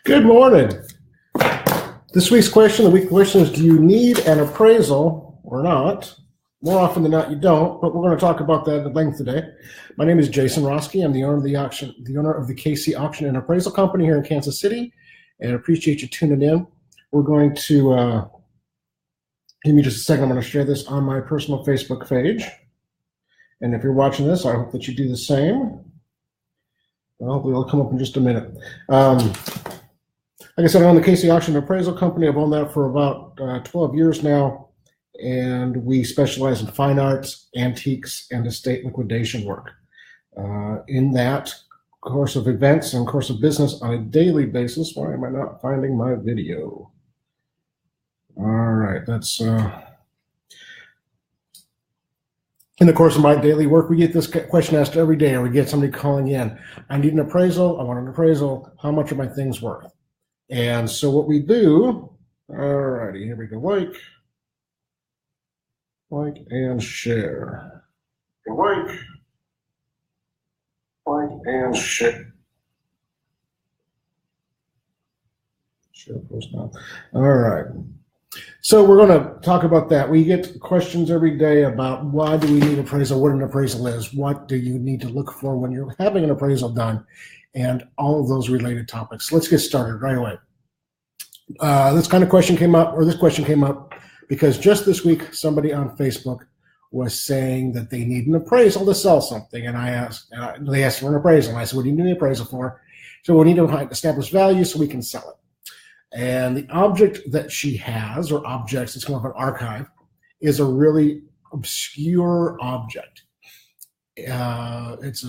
Good morning. This week's question, the weekly question is, do you need an appraisal or not? More often than not, you don't, but we're going to talk about that at length today. My name is Jason Roski. I'm the owner of the KC Auction and Appraisal Company here in Kansas City, and I appreciate you tuning in. We're going to, give me just a second, I'm going to share this on my personal Facebook page. And if you're watching this, I hope that you do the same. Well, it'll come up in just a minute. Like I said, I own the KC Auction and Appraisal Company. I've owned that for about 12 years now, and we specialize in fine arts, antiques, and estate liquidation work. In that course of events and course of business on a daily basis, why am I not finding my video? All right, that's in the course of my daily work, we get this question asked every day, or we get somebody calling in. I need an appraisal. I want an appraisal. How much are my things worth? And so what we do, all righty, here we go. Like and share. Like and share. Share post now. All right. So we're going to talk about that. We get questions every day about why do we need appraisal, what an appraisal is, what do you need to look for when you're having an appraisal done, and all of those related topics. Let's get started right away. This question came up because just this week somebody on Facebook was saying that they need an appraisal to sell something, and they asked for an appraisal, and I said, what do you need an appraisal for? So we need to establish value so we can sell it. And the object that she has, or objects, it's kind of an archive, is a really obscure object. It's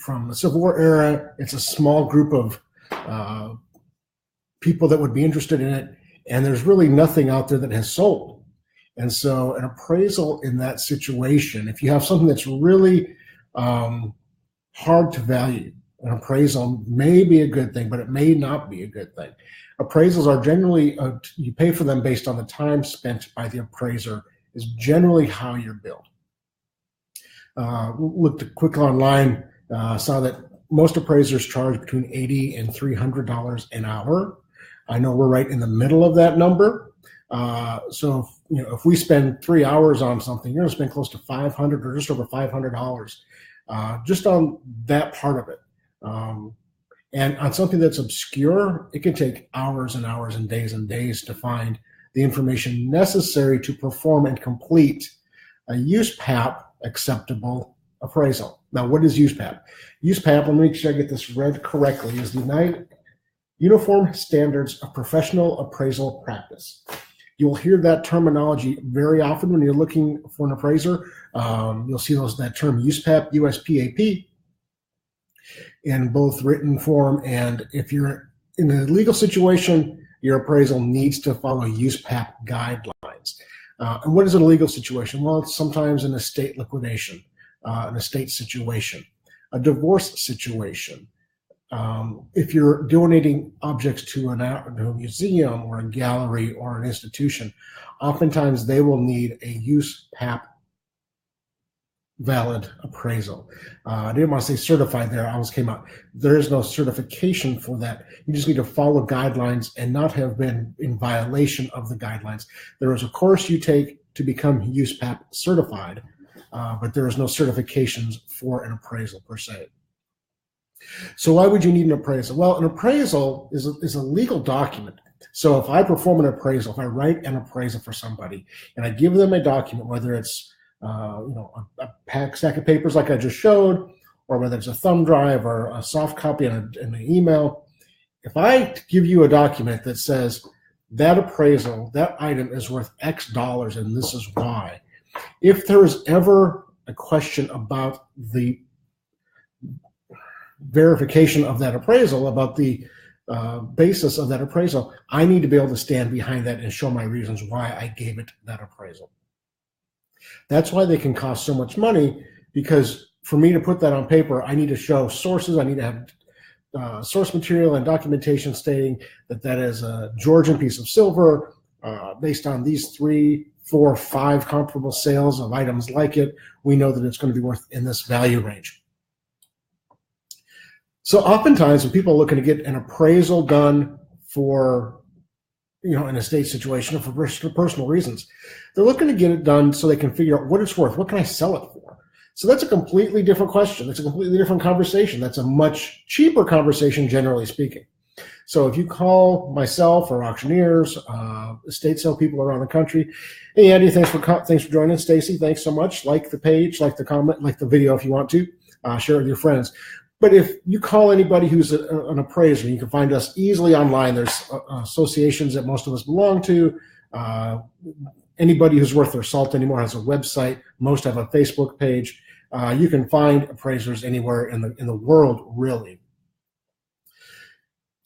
from the Civil War era. It's a small group of people that would be interested in it, and there's really nothing out there that has sold. And so an appraisal in that situation, if you have something that's really hard to value, an appraisal may be a good thing, but it may not be a good thing. Appraisals are generally, you pay for them based on the time spent by the appraiser, is generally how you're billed. Looked quick online, saw that most appraisers charge between $80 and $300 an hour. I know we're right in the middle of that number. So if we spend 3 hours on something, you're going to spend close to $500 or just over $500 just on that part of it. And on something that's obscure, it can take hours and hours and days to find the information necessary to perform and complete a USPAP acceptable appraisal. Now, what is USPAP? USPAP, let me make sure I get this read correctly, is the Uniform Standards of Professional Appraisal Practice. You'll hear that terminology very often when you're looking for an appraiser. You'll see that term USPAP, USPAP, in both written form, and if you're in a legal situation, your appraisal needs to follow USPAP guidelines. And what is a legal situation? Well, it's sometimes an estate liquidation, an estate situation, a divorce situation. If you're donating objects to a museum or a gallery or an institution, oftentimes they will need a USPAP valid appraisal. I didn't want to say certified there, I almost came out. There is no certification for that. You just need to follow guidelines and not have been in violation of the guidelines. There is a course you take to become USPAP certified, but there is no certifications for an appraisal per se. So why would you need an appraisal? Well, an appraisal is a legal document. So if I perform an appraisal, if I write an appraisal for somebody and I give them a document, whether it's a stack of papers like I just showed, or whether it's a thumb drive or a soft copy in an email, if I give you a document that says that appraisal, that item is worth X dollars and this is why, if there is ever a question about the verification of that appraisal, about the basis of that appraisal, I need to be able to stand behind that and show my reasons why I gave it that appraisal. That's why they can cost so much money, because for me to put that on paper, I need to show sources. I need to have source material and documentation stating that is a Georgian piece of silver based on these 3, 4, 5 comparable sales of items like it. We know that it's going to be worth in this value range. So oftentimes when people are looking to get an appraisal done for an estate situation or for personal reasons. They're looking to get it done so they can figure out what it's worth. What can I sell it for? So that's a completely different question. That's a completely different conversation. That's a much cheaper conversation, generally speaking. So if you call myself or auctioneers, estate sale people around the country, hey Andy, thanks for joining. Stacy, thanks so much. Like the page, like the comment, like the video if you want to. Share it with your friends. But if you call anybody who's an appraiser, you can find us easily online. There's associations that most of us belong to. Anybody who's worth their salt anymore has a website. Most have a Facebook page. You can find appraisers anywhere in the world, really.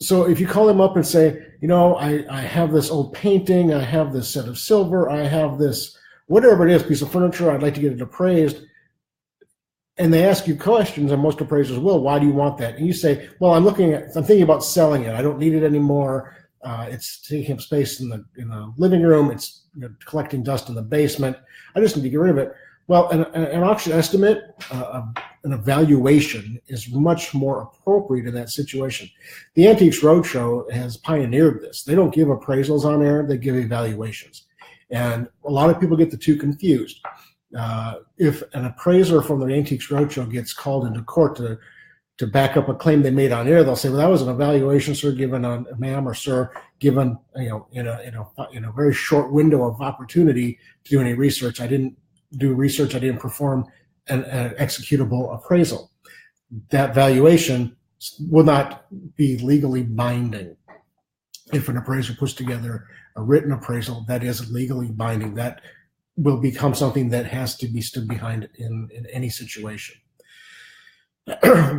So if you call them up and say, I have this old painting, I have this set of silver, I have this whatever it is, piece of furniture, I'd like to get it appraised. And they ask you questions, and most appraisers will. Why do you want that? And you say, well, I'm thinking about selling it. I don't need it anymore. It's taking up space in the living room. It's collecting dust in the basement. I just need to get rid of it. Well, an auction estimate, an evaluation is much more appropriate in that situation. The Antiques Roadshow has pioneered this. They don't give appraisals on air. They give evaluations. And a lot of people get the two confused. If an appraiser from the Antiques Roadshow gets called into court to back up a claim they made on air, they'll say, "Well, that was an evaluation, sir, given on ma'am or sir, given in a very short window of opportunity to do any research. I didn't do research. I didn't perform an executable appraisal." That valuation will not be legally binding. If an appraiser puts together a written appraisal that is legally binding, that will become something that has to be stood behind in any situation.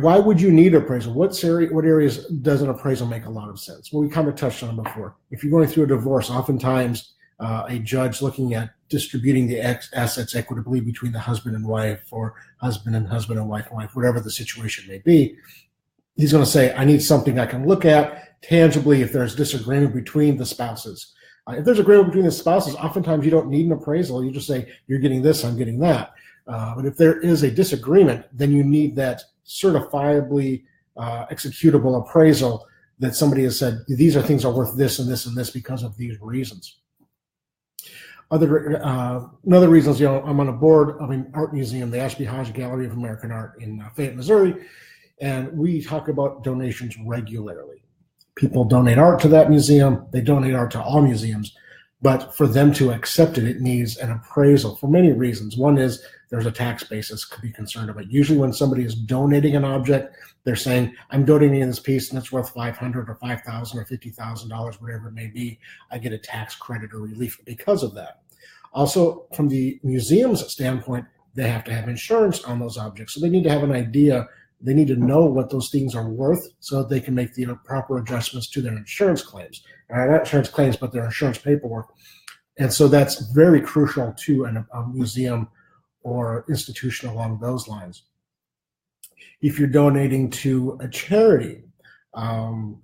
Why would you need appraisal? What areas does an appraisal make a lot of sense? Well, we kind of touched on it before. If you're going through a divorce, oftentimes a judge looking at distributing the assets equitably between the husband and wife, or husband and wife and wife, whatever the situation may be, he's going to say, I need something I can look at tangibly if there's disagreement between the spouses. If there's agreement between the spouses, oftentimes you don't need an appraisal. You just say, you're getting this, I'm getting that. But if there is a disagreement, then you need that certifiably executable appraisal that somebody has said, these are things are worth this and this and this because of these reasons. Another reasons, I'm on a board of an art museum, the Ashby Hodge Gallery of American Art in Fayette, Missouri, and we talk about donations regularly. People donate art to that museum. They donate art to all museums. But for them to accept it, it needs an appraisal for many reasons. One is there's a tax basis to be concerned about. Usually when somebody is donating an object, they're saying, I'm donating this piece and it's worth $500 or $5,000 or $50,000, whatever it may be. I get a tax credit or relief because of that. Also, from the museum's standpoint, they have to have insurance on those objects. So they need to have an idea. They need to know what those things are worth so that they can make the proper adjustments to their insurance claims. Not insurance claims, but their insurance paperwork. And so that's very crucial to a museum or institution along those lines. If you're donating to a charity,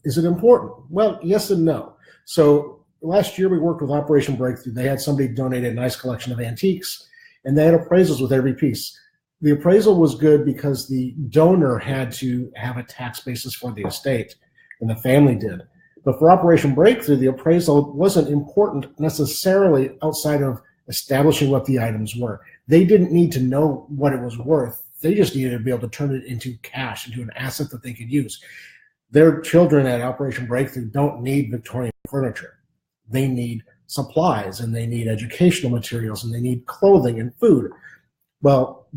is it important? Well, yes and no. So last year we worked with Operation Breakthrough. They had somebody donate a nice collection of antiques, and they had appraisals with every piece. The appraisal was good because the donor had to have a tax basis for the estate, and the family did. But for Operation Breakthrough, the appraisal wasn't important necessarily outside of establishing what the items were. They didn't need to know what it was worth. They just needed to be able to turn it into cash, into an asset that they could use. Their children at Operation Breakthrough don't need Victorian furniture. They need supplies, and they need educational materials, and they need clothing and food. Well,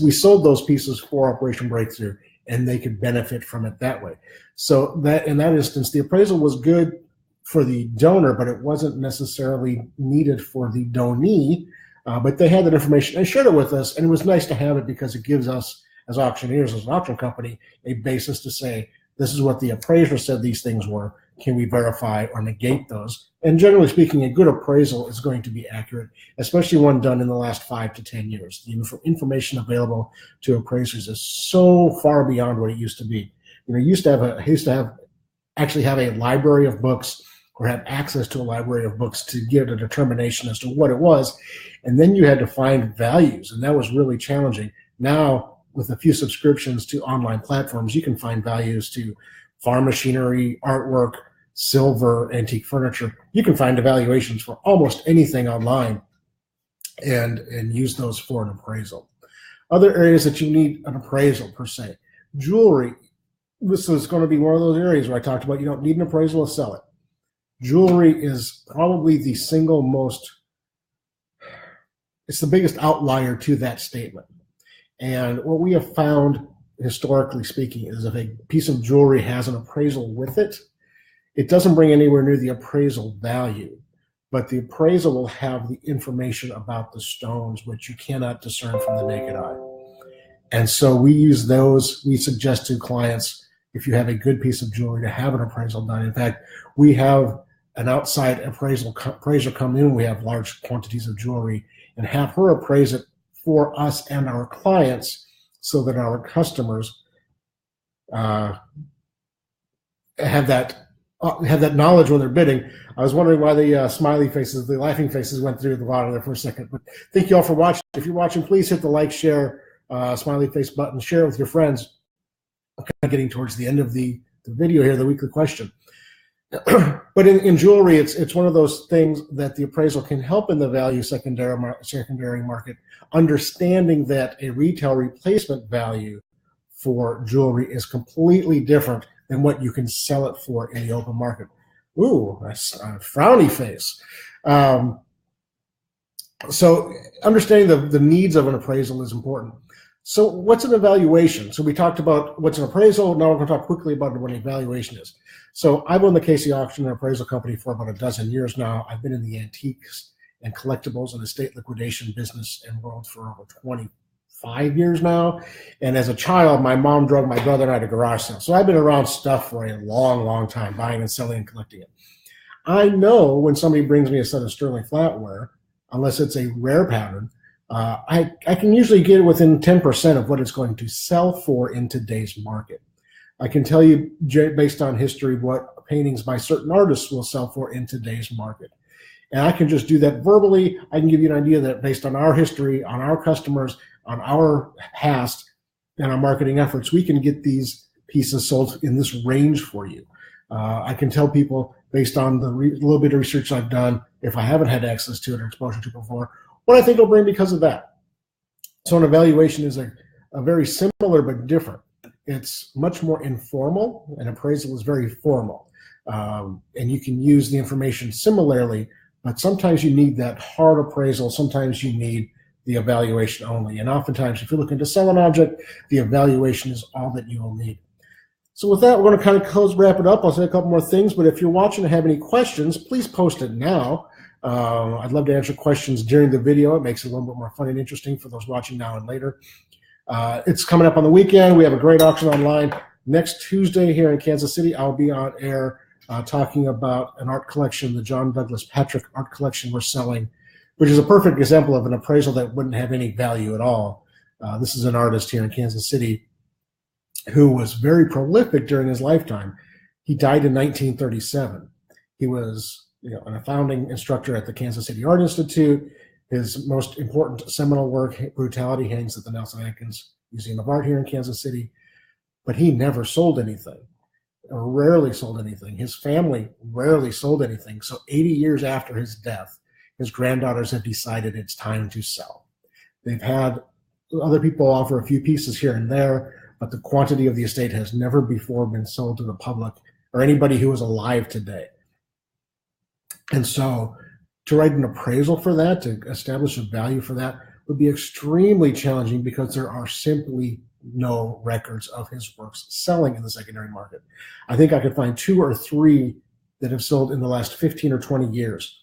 we sold those pieces for Operation Breakthrough, and they could benefit from it that way. So that in that instance, the appraisal was good for the donor, but it wasn't necessarily needed for the donee. But they had that information and shared it with us, and it was nice to have it because it gives us, as auctioneers, as an auction company, a basis to say, this is what the appraiser said these things were. Can we verify or negate those? And generally speaking, a good appraisal is going to be accurate, especially one done in the last 5 to 10 years. The information available to appraisers is so far beyond what it used to be. I used to actually have a library of books, or have access to a library of books to give a determination as to what it was. And then you had to find values, and that was really challenging. Now, with a few subscriptions to online platforms, you can find values to farm machinery, artwork, silver, antique furniture. You can find evaluations for almost anything online and use those for an appraisal. Other areas that you need an appraisal per se. Jewelry. This is going to be one of those areas where I talked about you don't need an appraisal to sell it. Jewelry is probably the single most, it's the biggest outlier to that statement. And what we have found, historically speaking, is if a piece of jewelry has an appraisal with it, it doesn't bring anywhere near the appraisal value, but the appraisal will have the information about the stones, which you cannot discern from the naked eye. And so we use those. We suggest to clients, if you have a good piece of jewelry, to have an appraisal done. In fact, we have an outside appraiser come in. We have large quantities of jewelry and have her appraise it for us and our clients so that our customers have that knowledge when they're bidding. I was wondering why the smiley faces, the laughing faces went through the bottom there for a second. But thank you all for watching. If you're watching, please hit the like, share, smiley face button, share it with your friends. I'm kind of getting towards the end of the video here, the weekly question. But in jewelry, it's one of those things that the appraisal can help in the value secondary market, understanding that a retail replacement value for jewelry is completely different than what you can sell it for in the open market. Ooh, that's a frowny face. So understanding the needs of an appraisal is important. So what's an evaluation? So we talked about what's an appraisal. Now we're going to talk quickly about what an evaluation is. So I've owned the Casey Auction and Appraisal Company for about a dozen years now. I've been in the antiques and collectibles and estate liquidation business and world for over 25 years now. And as a child, my mom drug my brother and I to garage sales. So I've been around stuff for a long, long time, buying and selling and collecting it. I know when somebody brings me a set of sterling flatware, unless it's a rare pattern, I can usually get within 10% of what it's going to sell for in today's market. I can tell you, based on history, what paintings by certain artists will sell for in today's market. And I can just do that verbally. I can give you an idea that based on our history, on our customers, on our past, and our marketing efforts, we can get these pieces sold in this range for you. I can tell people, based on the little bit of research I've done, if I haven't had access to it or exposure to it before, what I think it'll bring because of that. So an evaluation is a very similar but different. It's much more informal. An appraisal is very formal. And you can use the information similarly, but sometimes you need that hard appraisal. Sometimes you need the evaluation only. And oftentimes, if you're looking to sell an object, the evaluation is all that you will need. So with that, we're going to kind of wrap it up. I'll say a couple more things, but if you're watching and have any questions, please post it now. I'd love to answer questions during the video. It makes it a little bit more fun and interesting for those watching now and later. It's coming up on the weekend. We have a great auction online. Next Tuesday here in Kansas City, I'll be on air talking about an art collection, the John Douglas Patrick art collection we're selling, which is a perfect example of an appraisal that wouldn't have any value at all. This is an artist here in Kansas City who was very prolific during his lifetime. He died in 1937. He was a founding instructor at the Kansas City Art Institute. His most important seminal work, Brutality, hangs at the Nelson Atkins Museum of Art here in Kansas City. But he never sold anything, or rarely sold anything. His family rarely sold anything. So 80 years after his death, his granddaughters have decided it's time to sell. They've had other people offer a few pieces here and there, but the quantity of the estate has never before been sold to the public or anybody who is alive today. And so to write an appraisal for that, to establish a value for that, would be extremely challenging because there are simply no records of his works selling in the secondary market. I think I could find 2 or 3 that have sold in the last 15 or 20 years,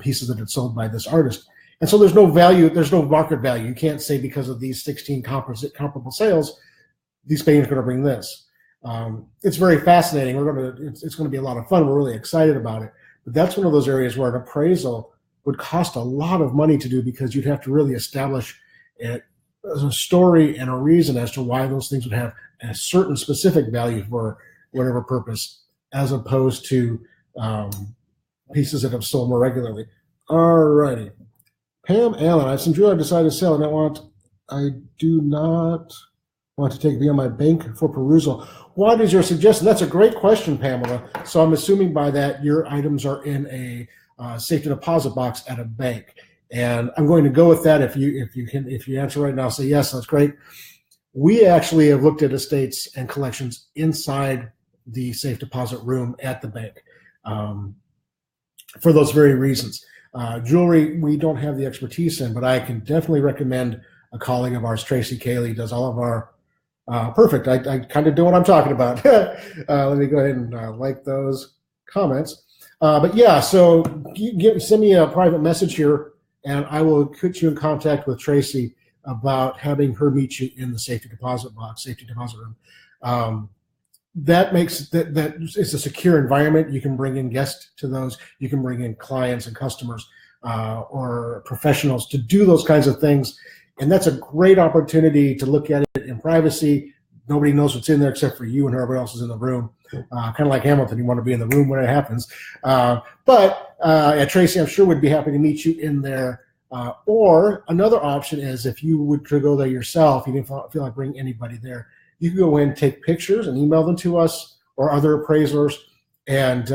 pieces that have sold by this artist. And so there's no value, there's no market value. You can't say because of these 16 comparable sales, these paintings are going to bring this. It's very fascinating. It's going to be a lot of fun. We're really excited about it. But that's one of those areas where an appraisal would cost a lot of money to do because you'd have to really establish a story and a reason as to why those things would have a certain specific value for whatever purpose, as opposed to pieces that have sold more regularly. All righty. Pam Allen, I have some jewelry I decided to sell and I do not want to take beyond my bank for perusal. What is your suggestion? That's a great question, Pamela. So I'm assuming by that your items are in a safety deposit box at a bank, and I'm going to go with that. If you answer right now, say yes, that's great. We actually have looked at estates and collections inside the safe deposit room at the bank for those very reasons. Jewelry, we don't have the expertise in, but I can definitely recommend a colleague of ours, Tracy Cayley, does all of our perfect. I kind of know what I'm talking about. Let me go ahead and like those comments. But yeah, so send me a private message here, and I will put you in contact with Tracy about having her meet you in the safety deposit room. That makes that it's a secure environment. You can bring in guests to those. You can bring in clients and customers or professionals to do those kinds of things. And that's a great opportunity to look at it in privacy. Nobody knows what's in there except for you and whoever else is in the room. Kind of like Hamilton, you want to be in the room when it happens. But Tracy, I'm sure, would be happy to meet you in there. Or another option is if you would go there yourself, you didn't feel like bringing anybody there, you can go in and take pictures and email them to us or other appraisers, and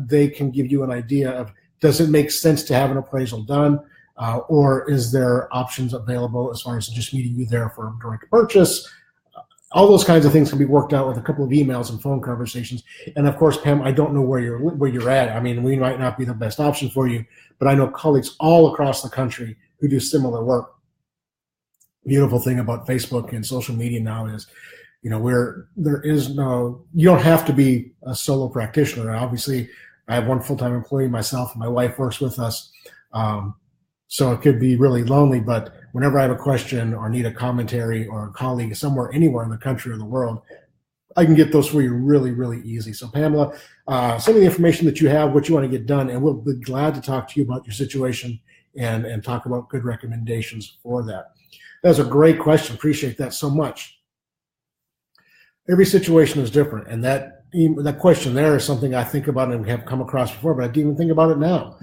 they can give you an idea of, does it make sense to have an appraisal done? Or is there options available as far as just meeting you there for direct purchase? All those kinds of things can be worked out with a couple of emails and phone conversations. And of course, Pam, I don't know where you're at. I mean, we might not be the best option for you, but I know colleagues all across the country who do similar work. Beautiful thing about Facebook and social media now is, you don't have to be a solo practitioner. Obviously, I have one full-time employee myself, and my wife works with us. So it could be really lonely, but whenever I have a question or need a commentary or a colleague somewhere, anywhere in the country or the world, I can get those for you really, really easy. So Pamela, send me the information that you have, what you want to get done, and we'll be glad to talk to you about your situation and talk about good recommendations for that. That's a great question. Appreciate that so much. Every situation is different, and that question there is something I think about and have come across before, but I didn't even think about it now.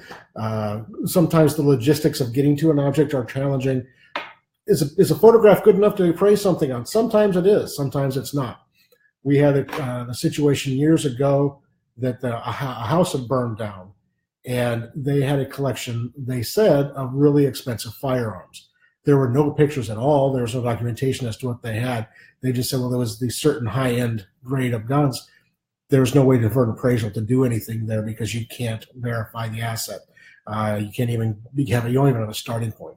Sometimes the logistics of getting to an object are challenging. Is a photograph good enough to appraise something on? Sometimes it is, sometimes it's not. We had a situation years ago that a house had burned down, and they had a collection, they said, of really expensive firearms. There were no pictures at all. There was no documentation as to what they had. They just said, well, there was the certain high-end grade of guns. There was no way for an appraisal to do anything there because you can't verify the asset. You don't even have a starting point.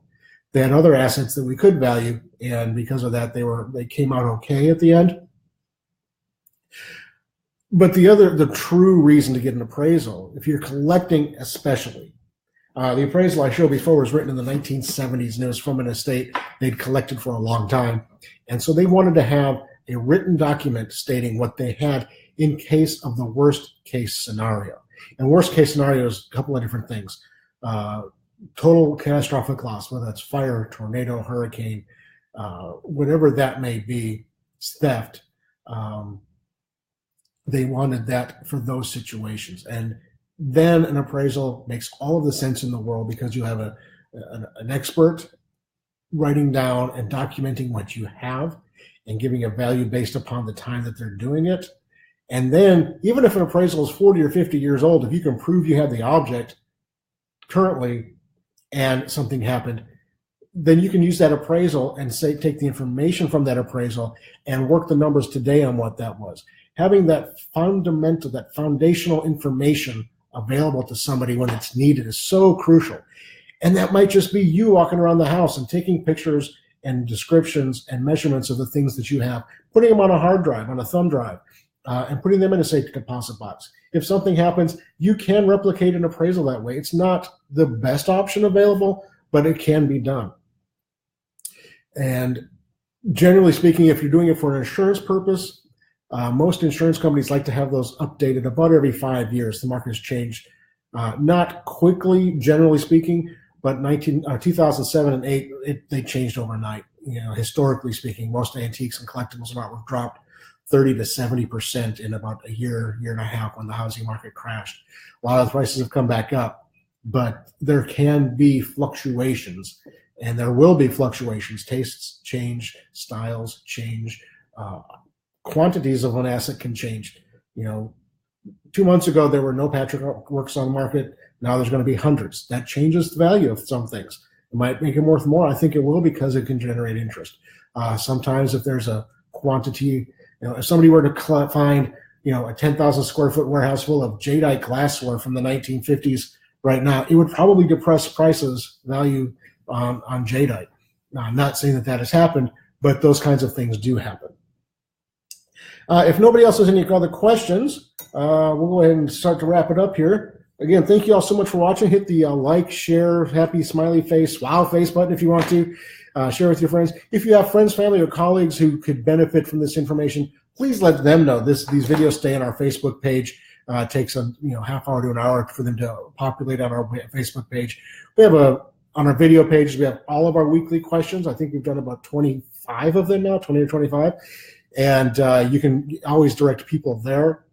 They had other assets that we could value, and because of that, they came out okay at the end. But the true reason to get an appraisal, if you're collecting especially, the appraisal I showed before was written in the 1970s, and it was from an estate they'd collected for a long time. And so they wanted to have a written document stating what they had in case of the worst case scenario. And worst case scenario is a couple of different things. Total catastrophic loss, whether that's fire, tornado, hurricane, whatever that may be, theft. They wanted that for those situations. And then an appraisal makes all of the sense in the world because you have an expert writing down and documenting what you have and giving a value based upon the time that they're doing it. And then even if an appraisal is 40 or 50 years old, if you can prove you have the object currently and something happened, then you can use that appraisal and take the information from that appraisal and work the numbers today on what that was. Having that foundational information available to somebody when it's needed is so crucial. And that might just be you walking around the house and taking pictures and descriptions and measurements of the things that you have, putting them on a hard drive, on a thumb drive, and putting them in a safety deposit box. If something happens, you can replicate an appraisal that way. It's not the best option available, but it can be done. And generally speaking, if you're doing it for an insurance purpose, most insurance companies like to have those updated about every 5 years. The market has changed, not quickly, generally speaking, but 2007 and 2008, they changed overnight. Historically speaking, most antiques and collectibles and artwork dropped 30 to 70% in about a year and a half when the housing market crashed. A lot of the prices have come back up, but there can be fluctuations, and there will be fluctuations. Tastes change, styles change. quantities of an asset can change. 2 months ago, there were no patchwork works on the market. Now there's going to be hundreds. That changes the value of some things. It might make it worth more. I think it will, because it can generate interest. Sometimes if there's a quantity, if somebody were to find, a 10,000 square foot warehouse full of jadeite glassware from the 1950s right now, it would probably depress value on jadeite. Now, I'm not saying that has happened, but those kinds of things do happen. If nobody else has any other questions, we'll go ahead and start to wrap it up here. Again, thank you all so much for watching. Hit the like, share, happy, smiley face, wow face button if you want to. Share with your friends. If you have friends, family, or colleagues who could benefit from this information, please let them know. These videos stay on our Facebook page. It takes a half hour to an hour for them to populate on our Facebook page. We have on our video pages, we have all of our weekly questions. I think we've done about 25 of them now, 20 or 25. And you can always direct people there.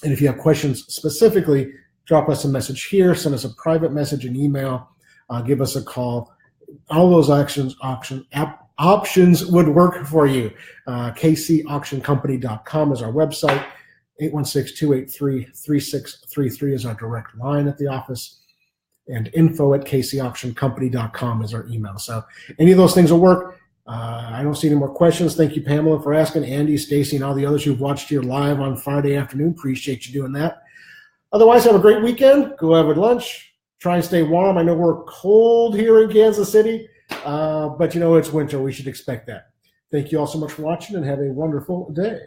And if you have questions specifically, drop us a message here, send us a private message, an email, give us a call. All those options would work for you. kcauctioncompany.com is our website. 816-283-3633 is our direct line at the office. And info@kcauctioncompany.com is our email. So any of those things will work. I don't see any more questions. Thank you, Pamela, for asking. Andy, Stacy, and all the others who've watched here live on Friday afternoon. Appreciate you doing that. Otherwise, have a great weekend. Go have a lunch. Try and stay warm. I know we're cold here in Kansas City, but it's winter. We should expect that. Thank you all so much for watching, and have a wonderful day.